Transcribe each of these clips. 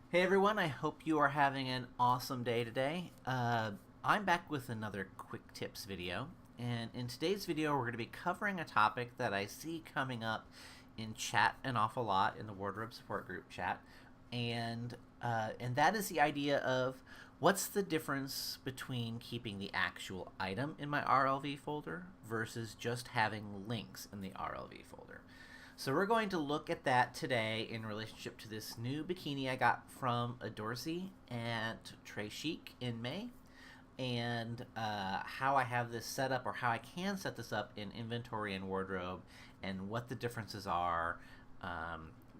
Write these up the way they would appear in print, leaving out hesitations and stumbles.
Hey everyone, I hope you are having an awesome day today. I'm back with another quick tips video, and in today's video we're going to be covering a topic that I see coming up in chat an awful lot in the wardrobe support group chat, and that is the idea of what's the difference between keeping the actual item in my RLV folder versus just having links in the RLV folder. So we're going to look at that today in relationship to this new bikini I got from Adorsi at Très Chic in May, and how I have this set up, or how I can set this up in inventory and wardrobe, and what the differences are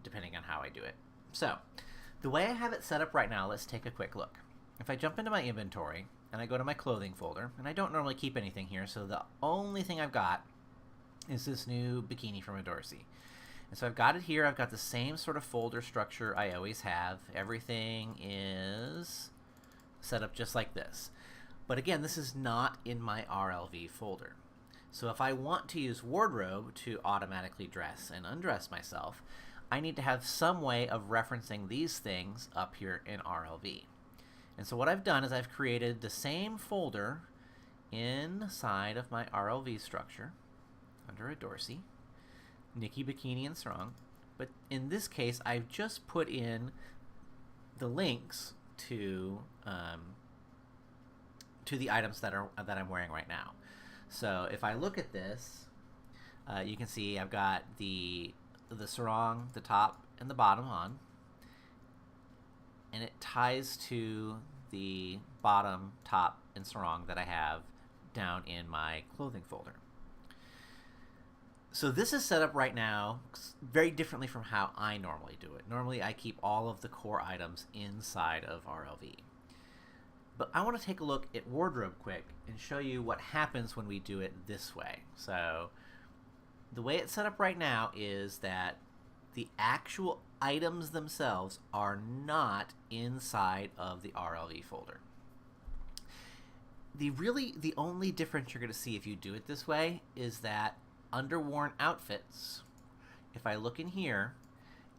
depending on how I do it. So the way I have it set up right now, let's take a quick look. If I jump into my inventory and I go to my clothing folder, and I don't normally keep anything here, so the only thing I've got is this new bikini from Adorsi. And so I've got it here. I've got the same sort of folder structure I always have. Everything is set up just like this. But again, this is not in my RLV folder. So if I want to use wardrobe to automatically dress and undress myself, I need to have some way of referencing these things up here in RLV. And so what I've done is I've created the same folder inside of my RLV structure under Adorsi, Nikki Bikini and Sarong, but in this case I've just put in the links to the items that I'm wearing right now. So if I look at this, you can see I've got the sarong, the top and the bottom on, and it ties to the bottom, top, and sarong that I have down in my clothing folder. So this is set up right now very differently from how I normally do it. Normally I keep all of the core items inside of RLV. But I want to take a look at wardrobe quick and show you what happens when we do it this way. So the way it's set up right now is that the actual items themselves are not inside of the RLV folder. The only difference you're going to see if you do it this way is that under worn outfits, if I look in here,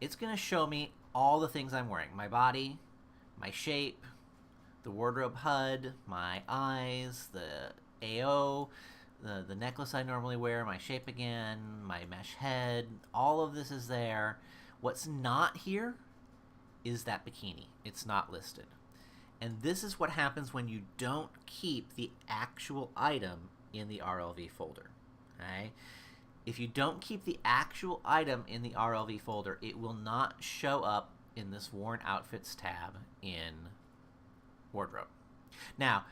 it's going to show me all the things I'm wearing. My body, my shape, the wardrobe HUD, my eyes, the AO, the necklace I normally wear, my shape again, my mesh head, all of this is there. What's not here is that bikini. It's not listed. And this is what happens when you don't keep the actual item in the RLV folder. Okay? If you don't keep the actual item in the RLV folder, it will not show up in this Worn Outfits tab in Wardrobe. Now,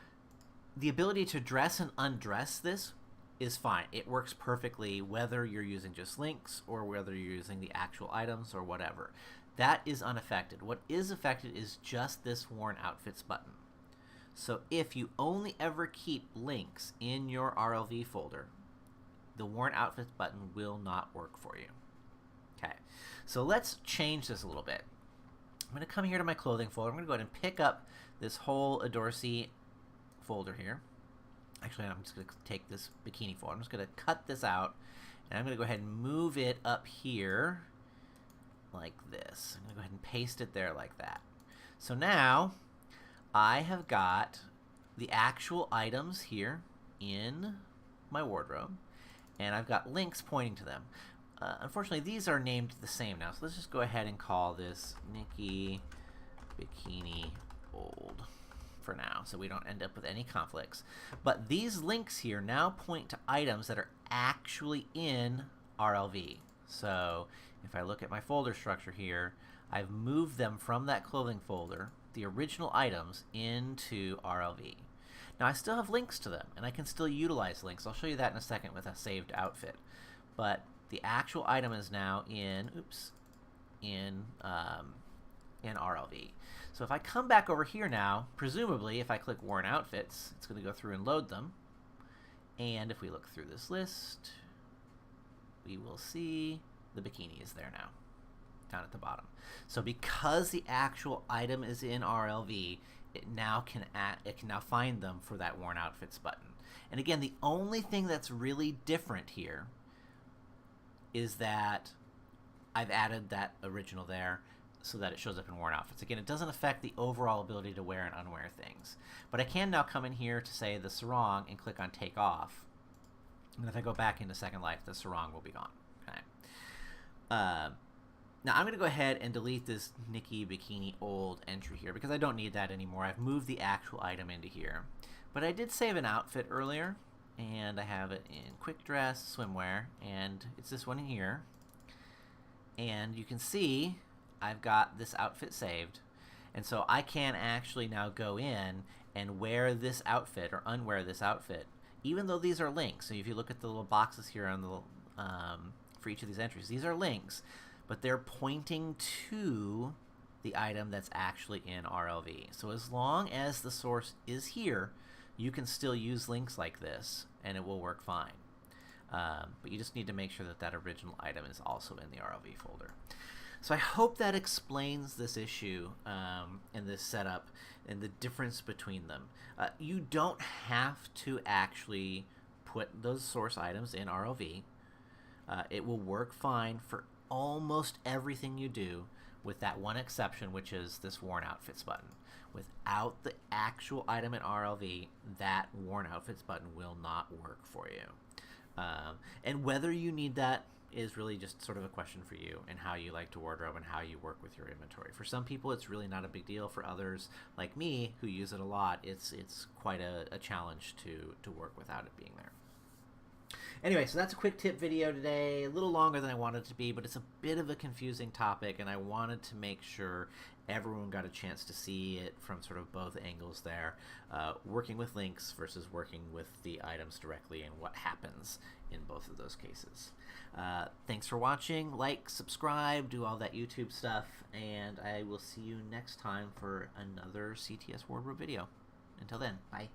the ability to dress and undress this is fine. It works perfectly whether you're using just links or whether you're using the actual items or whatever. That is unaffected. What is affected is just this Worn Outfits button. So if you only ever keep links in your RLV folder, the Worn Outfits button will not work for you. Okay, so let's change this a little bit. I'm going to come here to my clothing folder. I'm going to go ahead and pick up this whole Adorsi folder here. Actually, I'm just going to take this bikini folder. I'm just going to cut this out, and I'm going to go ahead and move it up here like this. I'm going to go ahead and paste it there like that. So now I have got the actual items here in my wardrobe, and I've got links pointing to them. Unfortunately, these are named the same now, so let's just go ahead and call this Nikki Bikini Old for now, so we don't end up with any conflicts. But these links here now point to items that are actually in RLV. So if I look at my folder structure here, I've moved them from that clothing folder, the original items, into RLV. Now I still have links to them, and I can still utilize links. I'll show you that in a second with a saved outfit. But the actual item is now in RLV. So if I come back over here now, presumably if I click Worn Outfits, it's going to go through and load them. And if we look through this list, we will see the bikini is there now, down at the bottom. So because the actual item is in RLV, it can now find them for that Worn Outfits button. And again, the only thing that's really different here is that I've added that original there. so that it shows up in worn outfits. Again, it doesn't affect the overall ability to wear and unwear things. But I can now come in here to say the sarong and click on take off. And if I go back into Second Life, the sarong will be gone. Okay. Now I'm going to go ahead and delete this Nikki Bikini old entry here because I don't need that anymore. I've moved the actual item into here. But I did save an outfit earlier, and I have it in quick dress swimwear, and it's this one here. And you can see I've got this outfit saved, and so I can actually now go in and wear this outfit or unwear this outfit, even though these are links. So if you look at the little boxes here on the for each of these entries, these are links, but they're pointing to the item that's actually in RLV. So as long as the source is here, you can still use links like this, and it will work fine. But you just need to make sure that that original item is also in the RLV folder. So I hope that explains this issue and this setup and the difference between them. You don't have to actually put those source items in RLV. It will work fine for almost everything you do, with that one exception, which is this Worn Outfits button. Without the actual item in RLV, that Worn Outfits button will not work for you. And whether you need that is really just sort of a question for you and how you like to wardrobe and how you work with your inventory. For some people, it's really not a big deal. For others, like me, who use it a lot, it's quite a challenge to work without it being there. Anyway, so that's a quick tip video today. A little longer than I wanted it to be, but it's a bit of a confusing topic, and I wanted to make sure everyone got a chance to see it from sort of both angles there, working with links versus working with the items directly and what happens in both of those cases. Thanks for watching. Like, subscribe, do all that YouTube stuff, and I will see you next time for another CTS Wardrobe video. Until then, bye.